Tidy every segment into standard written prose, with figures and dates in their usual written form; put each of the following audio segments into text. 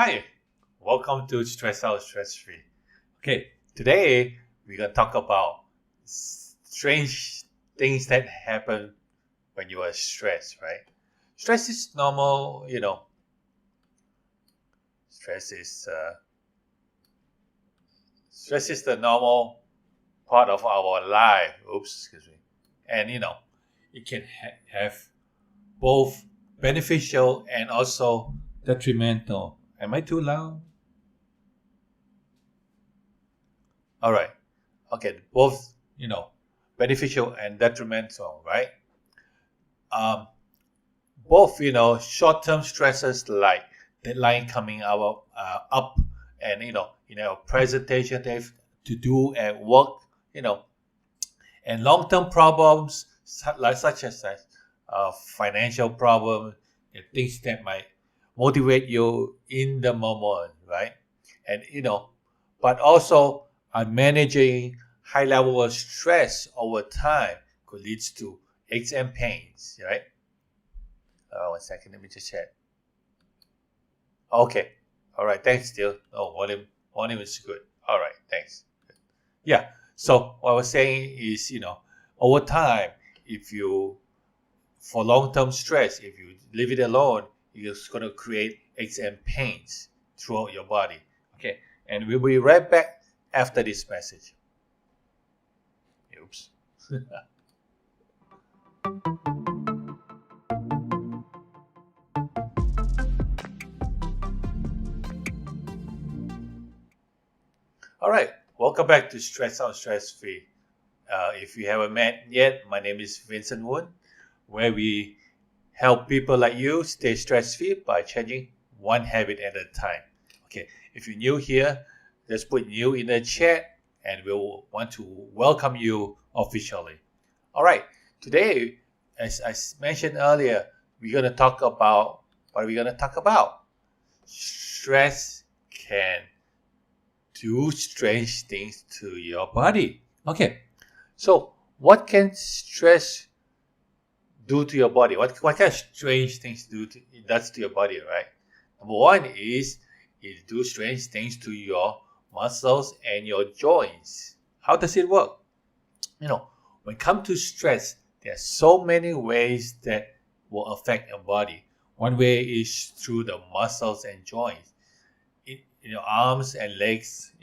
Hi, welcome to Stress Out Stress Free. Okay, today we're gonna talk about strange things that happen when you are stressed, right? Stress is normal, Stress is stress is the normal part of our life. Oops, excuse me. And it can have both beneficial and also detrimental. Am I too loud? All right. Okay, both beneficial and detrimental, right? Um, both short-term stresses like deadline coming up, and presentation they have to do at work, you know, and long-term problems such as financial problem, and things that might motivate you in the moment, right? And but also managing high level of stress over time could lead to aches and pains, right? 1 second, let me just check. Okay, all right, thanks, still. Oh, volume is good. All right, thanks. Yeah. So what I was saying is, over time, if you for long-term stress, if you leave it alone, you're just going to create aches and pains throughout your body. Okay, and we'll be right back after this message. Oops. All right, welcome back to Stress Out Stress Free. If you haven't met yet, my name is Vincent Woon, where we help people like you stay stress free by changing one habit at a time. Okay, if you're new here, just put new in the chat and we'll want to welcome you officially. All right, today, as I mentioned earlier, we're going to talk about what are we going to talk about? Stress can do strange things to your body. Okay, so what can stress do to your body? What kind of strange things it does to your body, right? Number one is it do strange things to your muscles and your joints. How does it work? When it comes to stress, there are so many ways that will affect your body. One way is through the muscles and joints, in your arms and legs,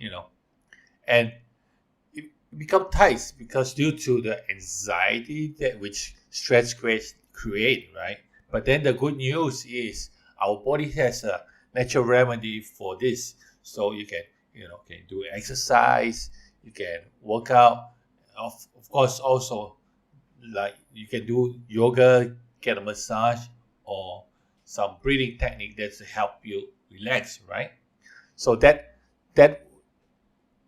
and it become tight because due to the anxiety that which stress create, right? But then the good news is our body has a natural remedy for this. So you can can do exercise, you can work out, of course also like you can do yoga, get a massage, or some breathing technique that's to help you relax, right? So that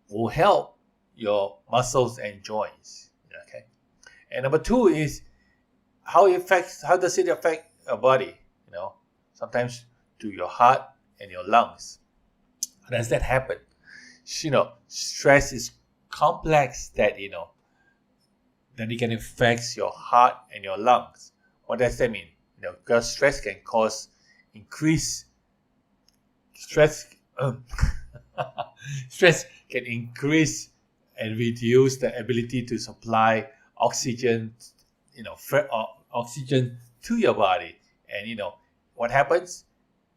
will help your muscles and joints. Okay. And number two is how does it affect your body? Sometimes to your heart and your lungs. How does that happen? Stress is complex that that it can affect your heart and your lungs. What does that mean? Because stress can cause increase stress stress can increase and reduce the ability to supply oxygen, oxygen to your body. And what happens?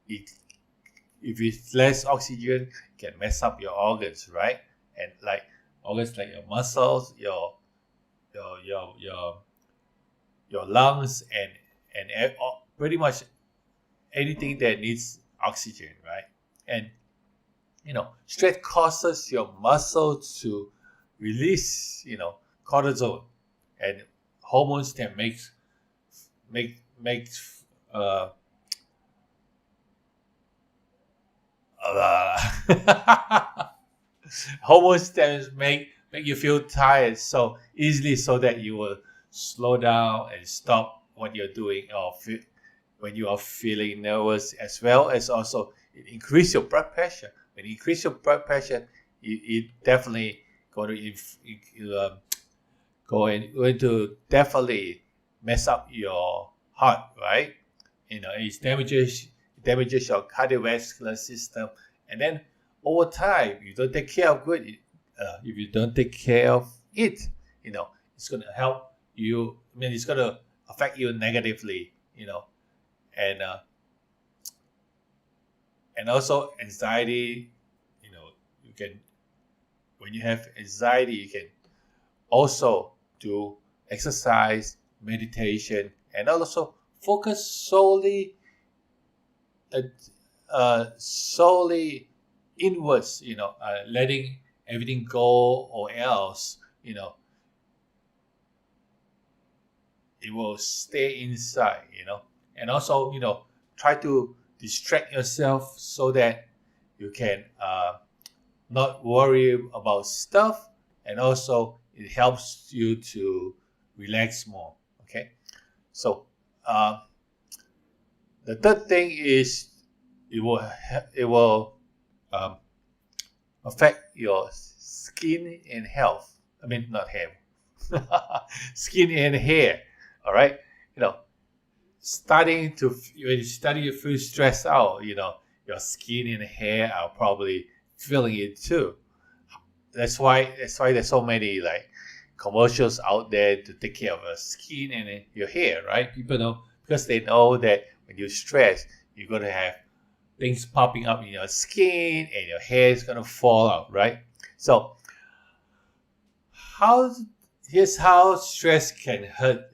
If it's less oxygen, it can mess up your organs, right? And like organs like your muscles, your lungs, and pretty much anything that needs oxygen, right? And stress causes your muscles to release, cortisol and hormones that make uh, hormones that make you feel tired so easily, so that you will slow down and stop what you're doing, or when you are feeling nervous, as well as also it increase your blood pressure. When you increase your blood pressure, it definitely going to definitely mess up your heart, right? It damages your cardiovascular system. And then over time, you don't take care of good. If you don't take care of it, it's going to help you. I mean, it's going to affect you negatively. And and also anxiety. You can, when you have anxiety, you can also do exercise, meditation, and also focus solely inwards. Letting everything go, or else it will stay inside. And also try to distract yourself so that you can not worry about stuff, and also it helps you to relax more. Okay, so the third thing is it will um, affect your skin and health. I mean, not hair, skin and hair. All right, starting to when you starting to feel stressed out, your skin and hair are probably feeling it too. That's why there's so many like commercials out there to take care of your skin and your hair, right? People know, because they know that when you stress, you're gonna have things popping up in your skin and your hair is gonna fall out, right? So how here's how stress can hurt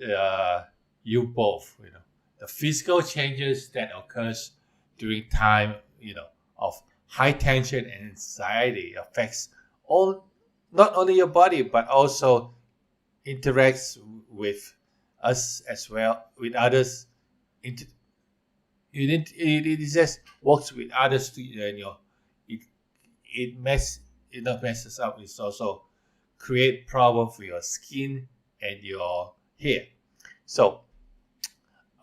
you both. The physical changes that occurs during time of high tension and anxiety affects all, not only your body but also interacts with us as well, with others. It just works with others too, and it it mess it not messes up. It's also create problem for your skin and your hair. So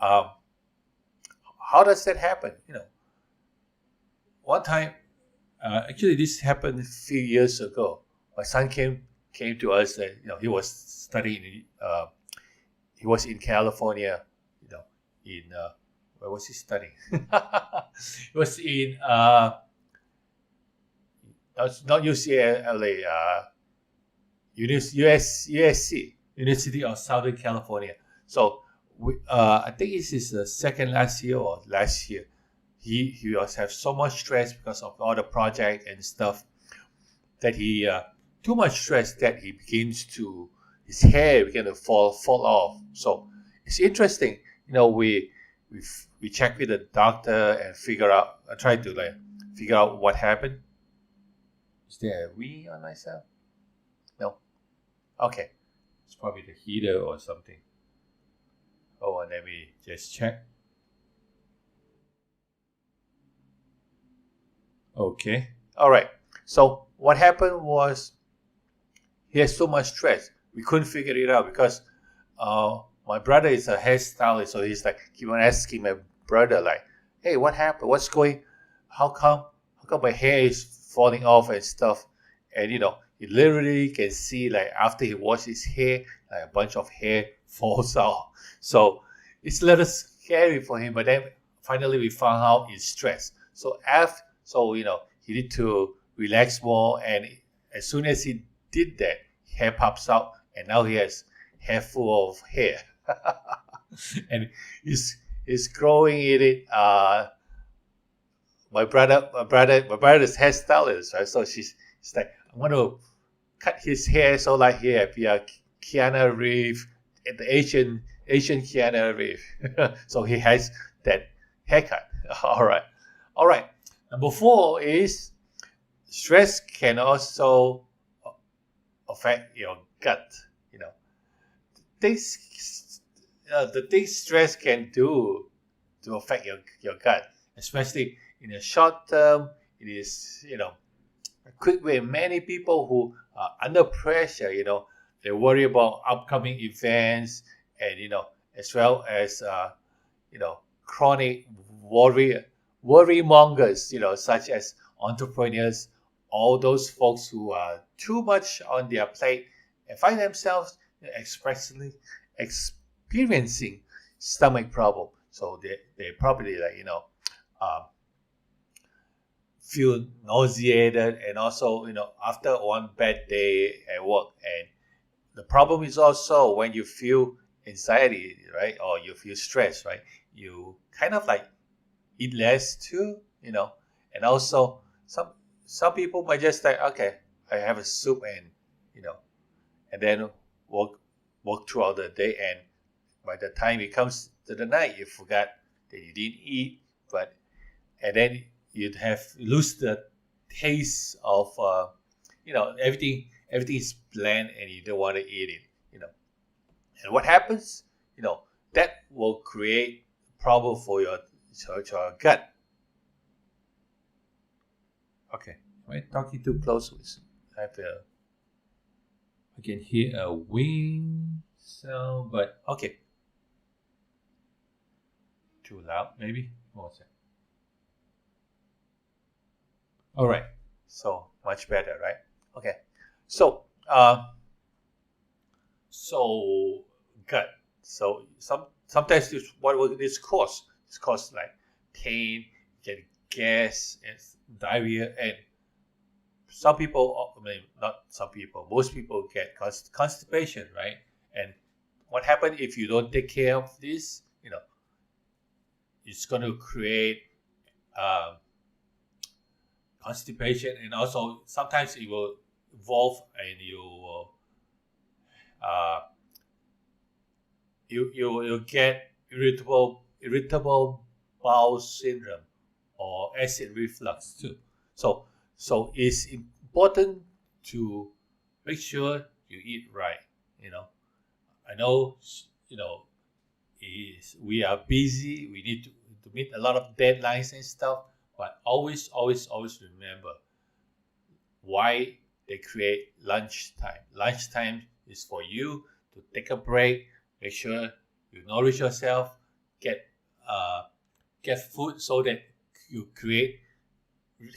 um, how does that happen? One time, actually this happened a few years ago. My son came to us, and he was studying. He was in California. In where was he studying? He was in not UCLA, USC, University of Southern California. So I think this is the second last year or last year. He was have so much stress because of all the project and stuff, that he too much stress that he begins to his hair began to fall off. So it's interesting. We check with the doctor and figure out. I tried to figure out what happened. Is there a wee on myself? No. Okay, it's probably the heater or something. Oh, and let me just check. Okay. All right. So what happened was he has so much stress. We couldn't figure it out because my brother is a hairstylist, so he's like, keep on asking my brother like, "Hey, what happened? What's going? How come my hair is falling off and stuff?" And he literally can see like after he washes his hair, like a bunch of hair falls out. So it's a little scary for him. But then finally we found out it's stress. So he need to relax more, and as soon as he did that, hair pops out, and now he has hair full of hair, and he's growing in it. My brother's hairstylist, right? So she's like, I'm going to cut his hair so like here be a Keanu Reeves, the Asian Keanu Reeves. So he has that haircut. All right. Number 4 is stress can also affect your gut. The things stress can do to affect your gut, especially in the short term. It is a quick way. Many people who are under pressure, they worry about upcoming events, and as well as chronic worry mongers, such as entrepreneurs, all those folks who are too much on their plate and find themselves experiencing stomach problem. So they probably um, feel nauseated, and also after one bad day at work. And the problem is also when you feel anxiety, right, or you feel stress, right, you kind of like eat less too, and also some people might just like, okay, I have a soup, and then walk throughout the day, and by the time it comes to the night, you forgot that you didn't eat, but and then you'd have lose the taste of everything is bland and you don't want to eat it, and what happens, that will create problem for your gut. Okay, am I talking too close? I have to. I can hear a wing sound, but okay, too loud maybe. What was that? All right, so much better, right? Okay, so so gut. So sometimes this what will this cause? This cause like pain, get gas, and diarrhea, and some people, I mean, not some people, most people get constipation, right? And what happens if you don't take care of this? It's going to create um, constipation, and also sometimes it will evolve, and you will uh, you get irritable bowel syndrome or acid reflux too. So it's important to make sure you eat right. You know, I know is we are busy. We need to meet a lot of deadlines and stuff, but always remember why they create lunchtime. Lunchtime is for you to take a break, make sure you nourish yourself, get uh, get food so that you create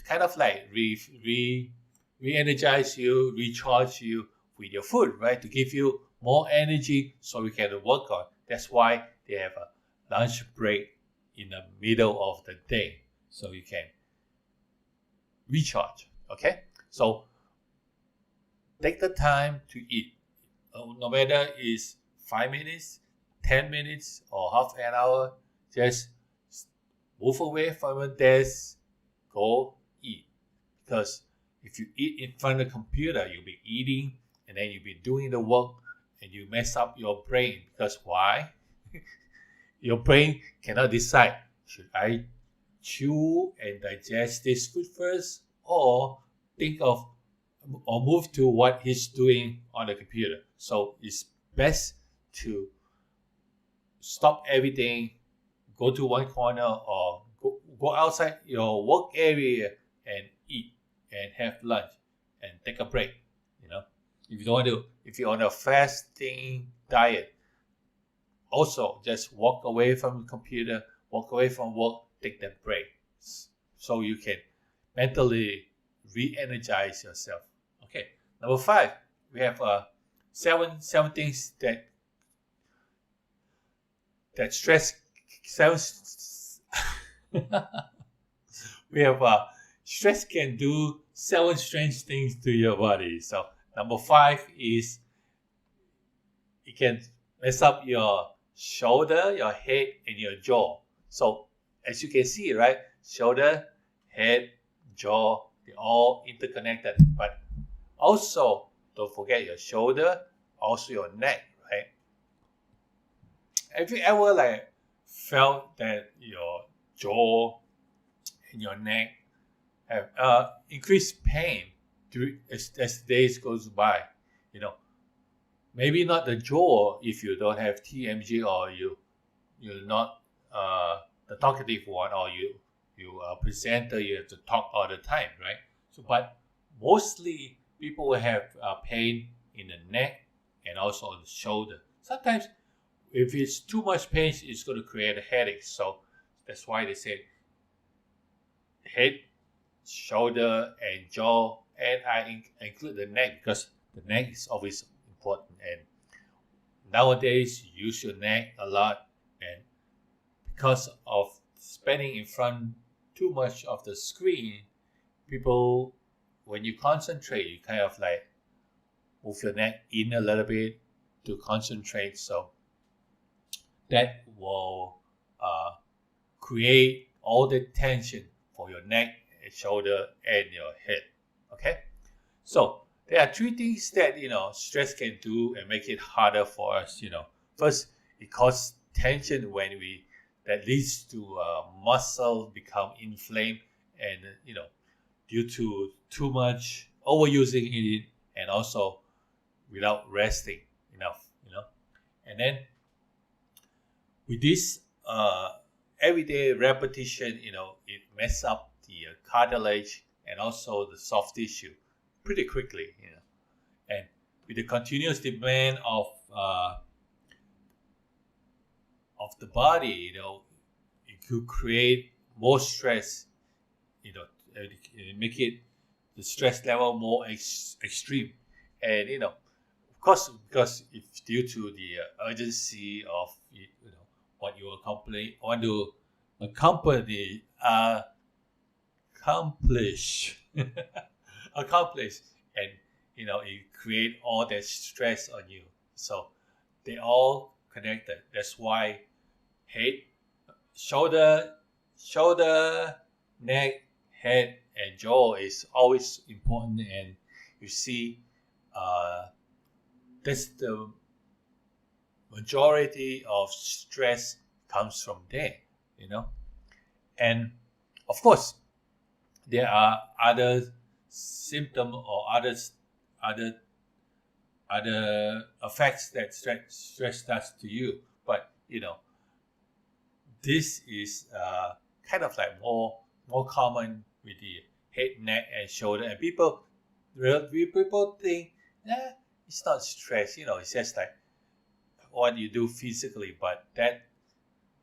kind of like re-energize you, recharge you with your food, right? To give you more energy so we can work on. That's why they have a lunch break in the middle of the day so you can recharge. Okay? So take the time to eat. No matter it's 5 minutes, 10 minutes, or half an hour, just move away from your desk, go eat. Because if you eat in front of the computer, you'll be eating and then you'll be doing the work and you mess up your brain. Because why? Your brain cannot decide, should I chew and digest this food first, or think of or move to what he's doing on the computer. So it's best to stop everything, go to one corner, or go outside your work area and eat and have lunch and take a break. If you don't want to, if you're on a fasting diet, also just walk away from the computer, walk away from work, take that break, so you can mentally re-energize yourself. Okay, number 5, we have seven things that stress. Seven. We have stress can do 7 strange things to your body. So number 5 is it can mess up your shoulder, your head, and your jaw. So as you can see, right, shoulder, head, jaw, they're all interconnected. But also, don't forget your shoulder, also your neck, right? Have you ever like felt that your jaw and your neck have increased pain as days goes by? Maybe not the jaw if you don't have TMG, or you're not the talkative one, or you are a presenter, you have to talk all the time, right? So, but mostly people will have pain in the neck and also on the shoulder. Sometimes if it's too much pain, it's going to create a headache. So that's why they say head, shoulder, and jaw, and I include the neck because the neck is always important. And nowadays, you use your neck a lot, and because of spending in front too much of the screen, people, when you concentrate, you kind of like move your neck in a little bit to concentrate. So that will create all the tension for your neck, shoulder, and your head. Okay, so there are three things that stress can do and make it harder for us. First, it causes tension when that leads to muscle become inflamed, and due to too much overusing it, and also without resting enough. And then with this everyday repetition, it messes up the cartilage and also the soft tissue pretty quickly. And with the continuous demand of the body, it could create more stress. Make it the stress level more extreme, and of course, because it's due to the urgency of what you want to accompany, accomplish, accomplish, and it create all that stress on you. So they all connected. That's why head, shoulder, neck, head, and jaw is always important. And you see, that's the majority of stress comes from there. And of course, there are other symptoms or other effects that stress does to you. But this is kind of like more common with the head, neck, and shoulder. And people think, it's not stress. It's just like what you do physically. But that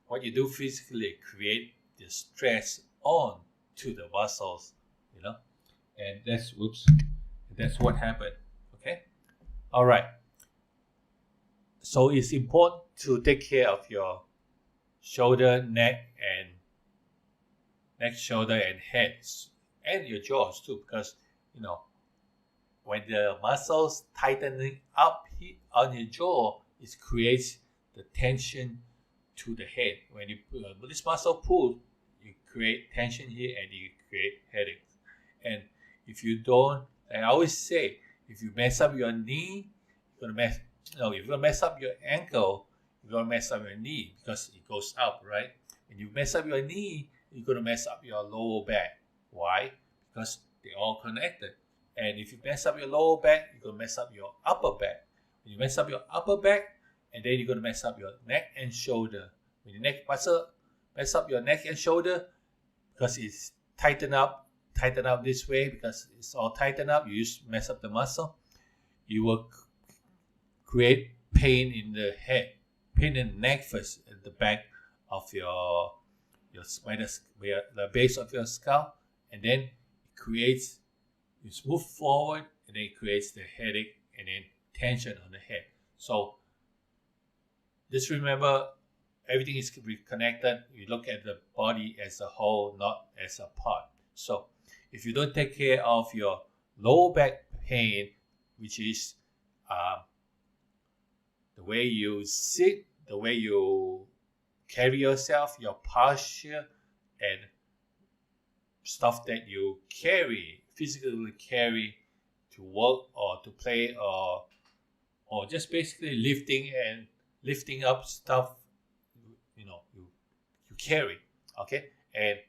what you do physically create the stress on to the muscles. And that's what happened. Okay. All right. So it's important to take care of your shoulder, neck, shoulder, and heads, and your jaws too, because when the muscles tightening up on your jaw, it creates the tension to the head. When you this muscle pull, you create tension here, and you create headaches. And if you don't, I always say, if you mess up your knee, if you mess up your ankle, you're gonna mess up your knee because it goes up, right? When you mess up your knee, you're gonna mess up your lower back. Why? Because they're all connected. And if you mess up your lower back, you're gonna mess up your upper back. When you mess up your upper back, and then you're gonna mess up your neck and shoulder. When your neck muscle mess up your neck and shoulder, because it's tighten up this way, because it's all tightened up, you just mess up the muscle, you will create pain in the head, pain in the neck first, at the back of your spinous, the base of your skull, and then it creates, you move forward, and then it creates the headache and then tension on the head. So just remember, everything is connected. You look at the body as a whole, not as a part. So if you don't take care of your lower back pain, which is the way you sit, the way you carry yourself, your posture, and stuff that you physically carry to work or to play, or just basically lifting up stuff, you carry, okay? And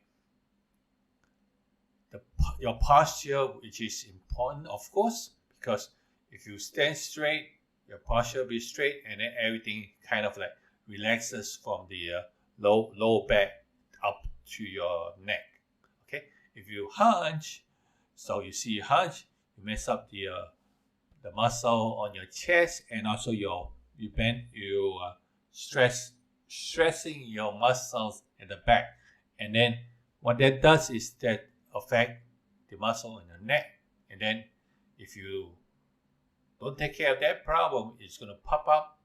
your posture, which is important, of course, because if you stand straight, your posture will be straight, and then everything kind of like relaxes from the lower back up to your neck. Okay, if you hunch, so you hunch, you mess up the muscle on your chest, and also you stressing your muscles at the back, and then what that does is that affect the muscle in the neck, and then if you don't take care of that problem, it's going to pop up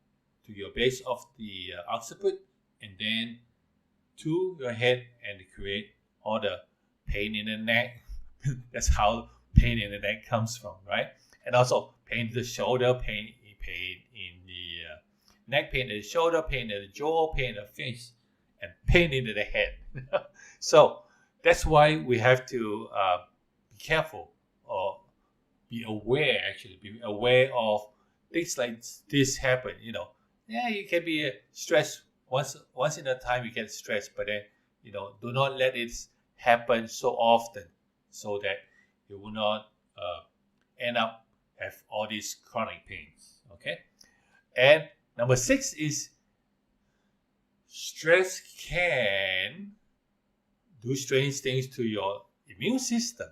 to your base of the occiput, and then to your head, and create all the pain in the neck. That's how pain in the neck comes from, right? And also pain in the shoulder, pain in the neck, pain in the shoulder, pain in the jaw, pain in the face, and pain in the head. So that's why we have to be careful, or be aware of things like this happen. Yeah, you can be stressed once in a time. You get stressed, but then do not let it happen so often, so that you will not end up have all these chronic pains. Okay, and number 6 is stress can do strange things to your immune system.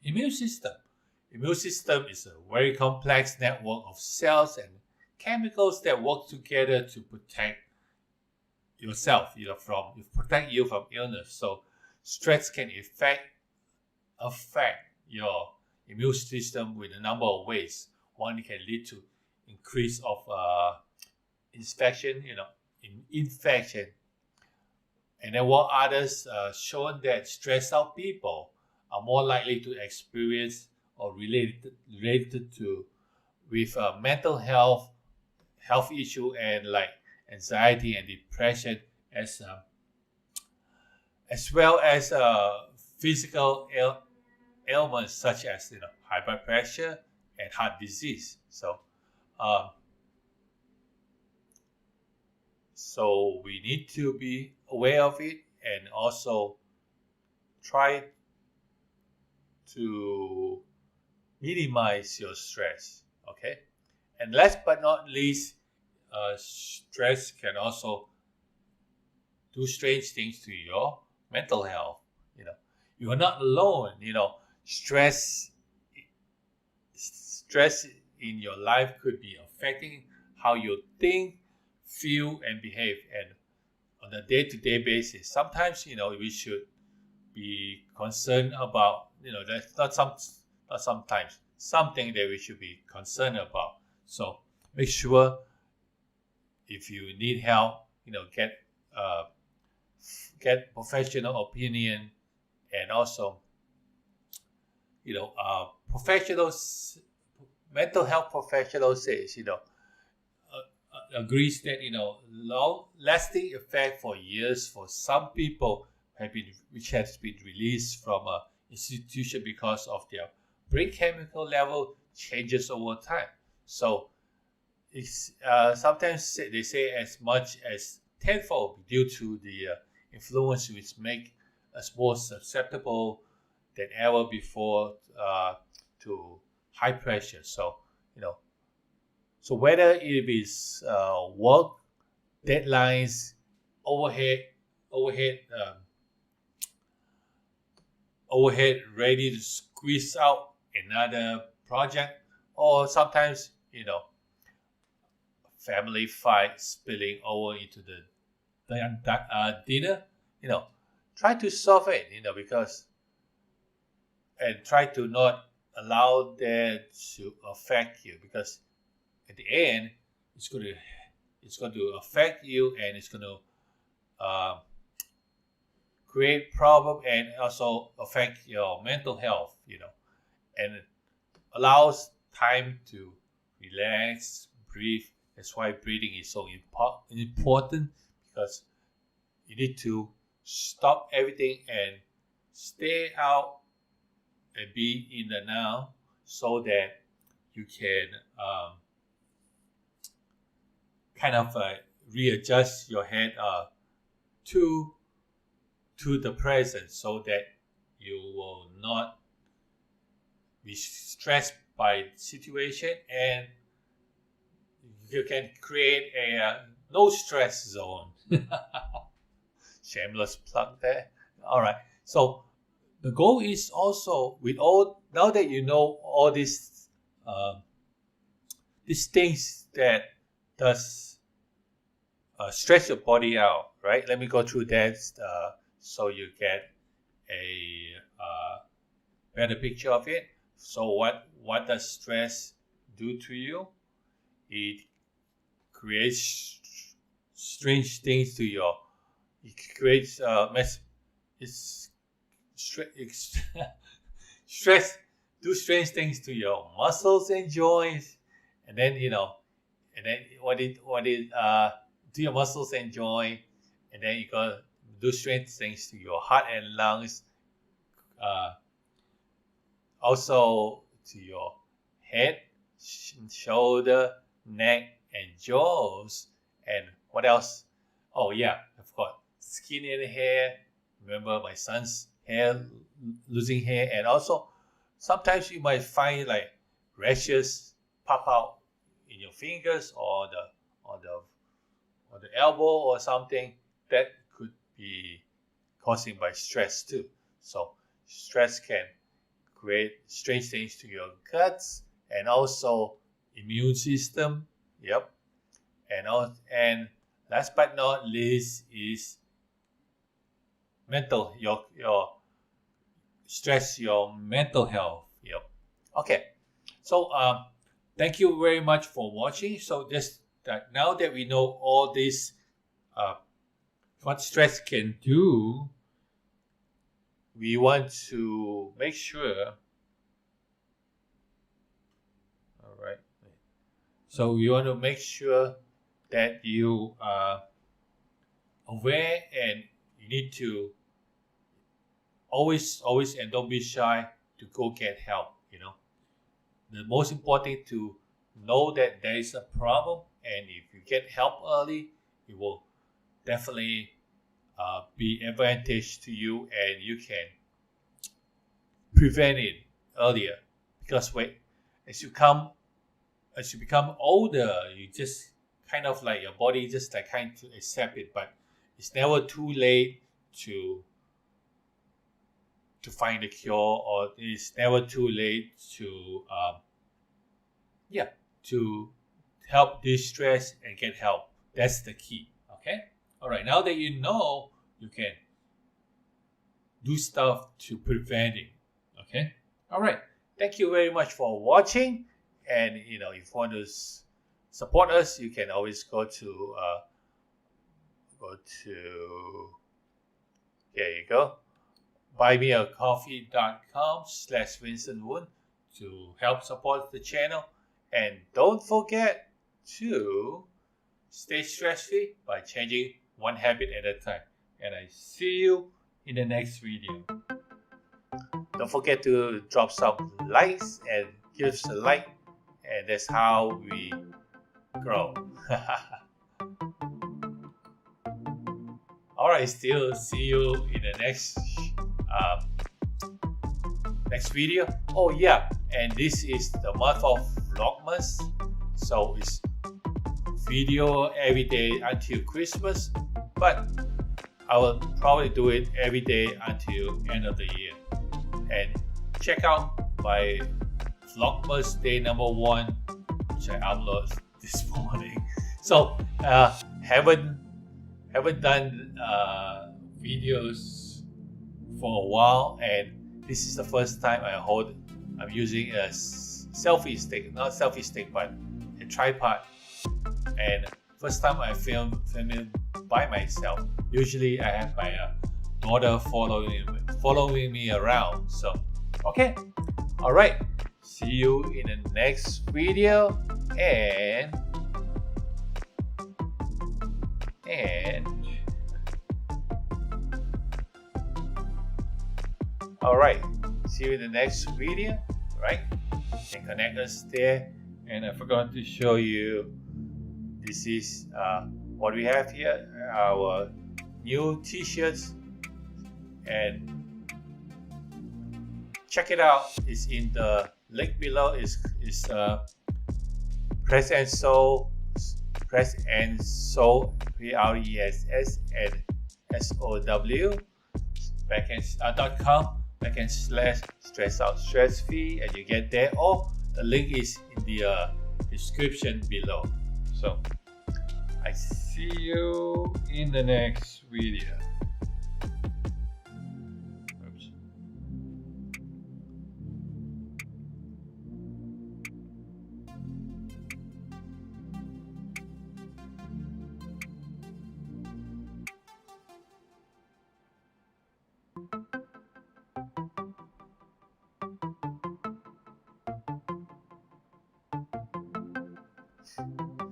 Immune system. Immune system is a very complex network of cells and chemicals that work together to protect yourself, protect you from illness. So stress can affect your immune system with a number of ways. One, it can lead to increase of infection, infection. And then what others shown that stressed out people are more likely to experience or related to with mental health issue, and like anxiety and depression, as well as physical ailments such as high blood pressure and heart disease. Um, so we need to be aware of it, and also try to minimize your stress. Okay, and last but not least, stress can also do strange things to your mental health. You are not alone. Stress in your life could be affecting how you think, feel, and behave, and on a day-to-day basis. Sometimes we should be concerned about. That's not sometimes, something that we should be concerned about. So make sure, if you need help, get professional opinion, and also professionals, mental health professionals says agrees that long lasting effect for years for some people which has been released from a institution because of their brain chemical level changes over time. So it's sometimes they say as much as tenfold due to the influence, which make us more susceptible than ever before to high pressure. So so whether it is work deadlines, overhead overhead um, overhead ready to squeeze out another project, or sometimes family fight spilling over into the dinner. Try to solve it. Because, and try to not allow that to affect you, because at the end it's going to affect you, and it's going to create problem, and also affect your mental health. And it allows time to relax, breathe. That's why breathing is so important, because you need to stop everything and stay out and be in the now, so that you can kind of readjust your head to the present, so that you will not be stressed by the situation, and you can create a no stress zone. Shameless plug there. All right. So the goal is also, with all, now that you know all these things that does stress your body out, right? Let me go through that so you get a better picture of it. So what does stress do to you? It creates strange things to your. It creates stress, do strange things to your muscles and joints, and then do your muscles and joint, and then you can do strange things to your heart and lungs, uh, also to your head, shoulder, neck, and jaws. And what else? Oh yeah, of course, skin and hair. Remember my son's hair, losing hair, and also sometimes you might find like rashes pop out in your fingers or the elbow or something. That could be causing by stress too. So stress can create strange things to your guts and also immune system. Yep. And last but not least is your stress, your mental health. Yep. Okay. So thank you very much for watching. So just that now that we know all this, uh, what stress can do, we want to make sure. All right. So we want to make sure that you are aware, and you need to always and don't be shy to go get help. The most important to know that there is a problem, and if you get help early, it will definitely be advantage to you, and you can prevent it earlier. Because as you become older, you just kind of like your body just like kind to accept it, but it's never too late to find a cure, or it's never too late to to help de-stress and get help. That's the key. Okay. All right. Now that you know, you can do stuff to prevent it. Okay. All right. Thank you very much for watching. And if you want to support us, you can always go to here you go, buymeacoffee.com/Vincent Woon to help support the channel. And don't forget to stay stress-free by changing one habit at a time. And I see you in the next video. Don't forget to drop some likes and give us a like, and that's how we grow. All right, still see you in the next video. Oh yeah, and this is the month of Vlogmas, so it's video every day until Christmas, but I will probably do it every day until end of the year. And check out my Vlogmas day number 1, which I uploaded this morning. So haven't done videos for a while, and this is the first time I'm using a selfie stick, not selfie stick, but a tripod. And first time I film it by myself. Usually I have my daughter following me around. So okay, all right. See you in the next video, and all right. See you in the next video, right? And connect us there. And I forgot to show you. This is what we have here. Our new T-shirts, and check it out. It's in the link below. Is Press and Sew, PRESSOW, .com/stress-out-stress-free, and you get there, or the link is in the description below. So I see you in the next video. Oops. much.